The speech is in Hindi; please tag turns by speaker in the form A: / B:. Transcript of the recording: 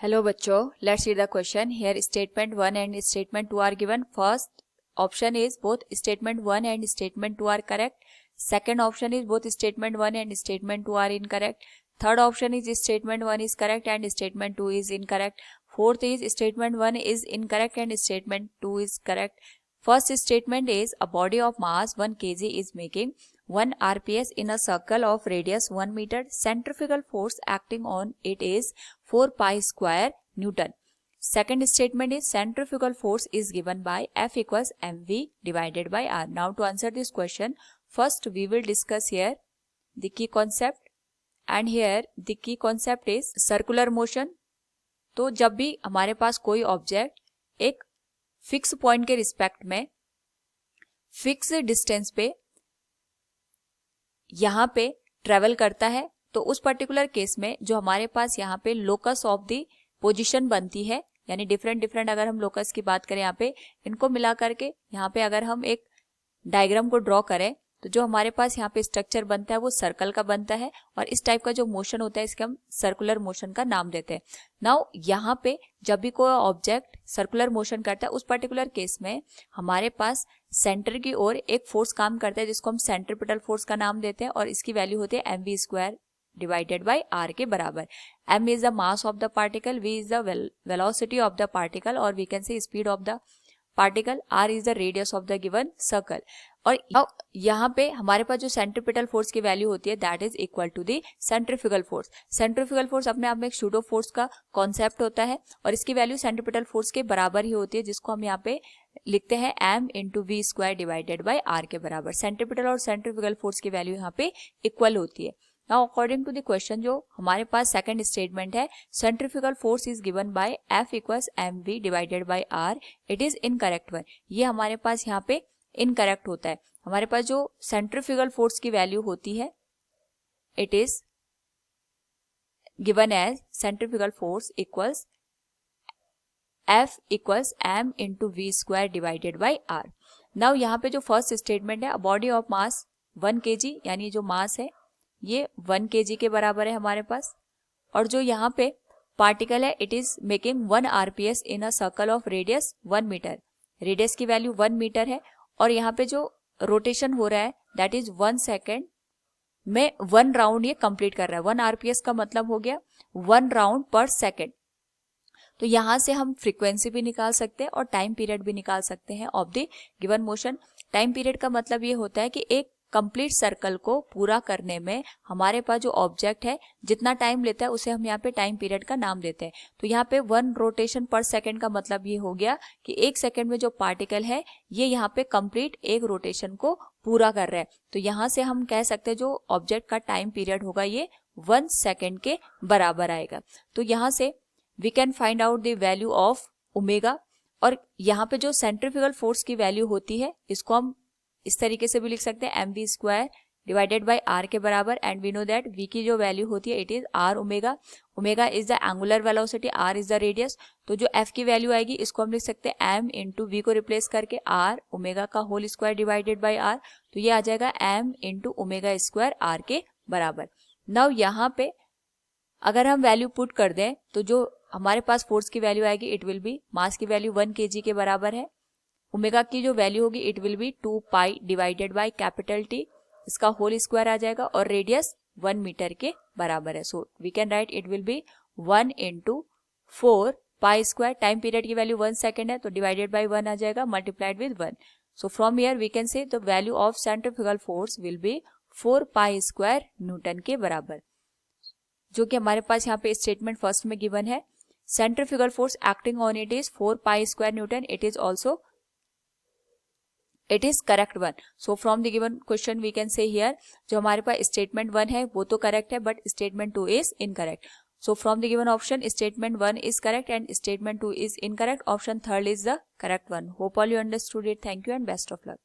A: Hello बच्चों, let's read the question. Here statement 1 and statement 2 are given. First option is both statement 1 and statement 2 are correct. Second option is both statement 1 and statement 2 are incorrect. Third option is statement 1 is correct and statement 2 is incorrect. Fourth is statement 1 is incorrect and statement 2 is correct. First statement is a body of mass 1 kg is making 1 rps in a circle of radius 1 meter. Centrifugal force acting on it is 4 pi square Newton. Second statement is centrifugal force is given by F equals mv divided by r. Now to answer this question, first we will discuss here the key concept, and here the key concept is circular motion. तो जब भी हमारे पास कोई ऑब्जेक्ट एक फिक्स पॉइंट के रिस्पेक्ट में फिक्स डिस्टेंस पे यहाँ पे ट्रेवल करता है, तो उस पर्टिकुलर केस में जो हमारे पास यहाँ पे लोकस ऑफ द पोजीशन बनती है, यानी डिफरेंट अगर हम लोकस की बात करें यहाँ पे, इनको मिला करके यहाँ पे अगर हम एक डायग्राम को ड्रॉ करें तो जो हमारे पास यहाँ पे स्ट्रक्चर बनता है वो सर्कल का बनता है, और इस टाइप का जो मोशन होता है इसके हम सर्कुलर मोशन का नाम देते हैं. नाउ यहाँ पे जब भी कोई ऑब्जेक्ट सर्कुलर मोशन करता है उस पर्टिकुलर केस में हमारे पास सेंटर की ओर एक फोर्स काम करता है जिसको हम सेंट्रीपिटल फोर्स का नाम देते हैं, और इसकी वैल्यू होती है mv square divided by r के बराबर. m is the mass of the particle, v is the velocity of the particle, और we can say speed of the particle, r is the radius of the given circle. और यहाँ पे हमारे पास जो सेंट्रीपिटल फोर्स की वैल्यू होती है that is equal to the centrifugal force. Centrifugal force अपने आप में एक सूडो फोर्स का कॉन्सेप्ट होता है, और इसकी वैल्यू सेंट्रीपिटल फोर्स के बराबर ही होती है, जिसको हम यहाँ पे लिखते हैं m into v square divided by r के बराबर. सेंट्रीपिटल और सेंट्रीफ्यूगल फोर्स की वैल्यू यहाँ पे इक्वल होती है. Now according to the question जो हमारे पास सेकंड स्टेटमेंट है, centrifugal force is given by F equals mv divided by r, it is incorrect one. ये हमारे पास यहाँ पे इनकरेक्ट होता है. हमारे पास जो सेंट्रीफ्यूगल फोर्स की वैल्यू होती है it is given as centrifugal force equals F equals m into v square divided by r. Now यहाँ पे जो फर्स्ट स्टेटमेंट है, बॉडी ऑफ मास 1 kg, यानी जो मास है ये 1 kg के बराबर है हमारे पास, और जो यहाँ पे पार्टिकल है it is making 1 rps in a circle of radius 1 metre. Radius की वैल्यू 1 मीटर है, और यहाँ पे जो रोटेशन हो रहा है दैट इज 1 सेकेंड में 1 राउंड ये कंप्लीट कर रहा है. 1 rps का मतलब हो गया 1 राउंड पर सेकेंड. तो यहाँ से हम फ्रीक्वेंसी भी निकाल सकते हैं और टाइम पीरियड भी निकाल सकते हैं of the given motion. Time period का मतलब ये होता है कि एक कंप्लीट सर्कल को पूरा करने में हमारे पास जो ऑब्जेक्ट है जितना टाइम लेता है उसे हम यहाँ पे टाइम पीरियड का नाम देते हैं. तो यहाँ पे 1 रोटेशन पर सेकंड का मतलब ये हो गया कि 1 सेकंड में जो पार्टिकल है ये यहाँ पे कंप्लीट एक रोटेशन को पूरा कर रहा है. तो यहाँ से हम कह सकते हैं जो ऑब्जेक्ट का टाइम पीरियड होगा ये 1 सेकेंड के बराबर आएगा. तो यहाँ से we can find out the value of omega, और यहाँ पे जो सेंट्रीफ्यूगल फोर्स की वैल्यू होती है इसको हम इस तरीके से भी लिख सकते हैं mv square divided by r के बराबर, and we know that v की जो वैल्यू होती है it is r omega. Omega is the angular velocity, r is the radius. तो जो f की वैल्यू आएगी इसको हम लिख सकते हैं m इंटू वी को रिप्लेस करके r ओमेगा का whole square divided by r. तो ये आ जाएगा m into omega square r के बराबर. नाउ यहाँ पे अगर हम वैल्यू पुट कर दें तो जो हमारे पास फोर्स की वैल्यू आएगी इट विल बी, मास की वैल्यू 1 kg के बराबर है, ओमेगा की जो वैल्यू होगी it will be 2 pi divided by capital T, इसका होल स्क्वायर आ जाएगा, और रेडियस 1 मीटर के बराबर है. So we can write it will be 1 into 4 pi square. Time period की वैल्यू 1 सेकेंड है तो डिवाइडेड बाय 1 आ जाएगा multiplied with 1. So from here we can say the value of centrifugal force will be 4 pi square Newton के बराबर, जो कि हमारे पास यहाँ पे स्टेटमेंट फर्स्ट में गिवन है. Centrifugal force acting on it is 4 pi square newton. It is correct one. So from the given question we can say here जो हमारे पास स्टेटमेंट 1 है वो तो करेक्ट है, but statement 2 is incorrect. So from the given option statement 1 is correct and statement 2 is incorrect. Option 3rd is the correct one. Hope all you understood it. Thank you and best of luck.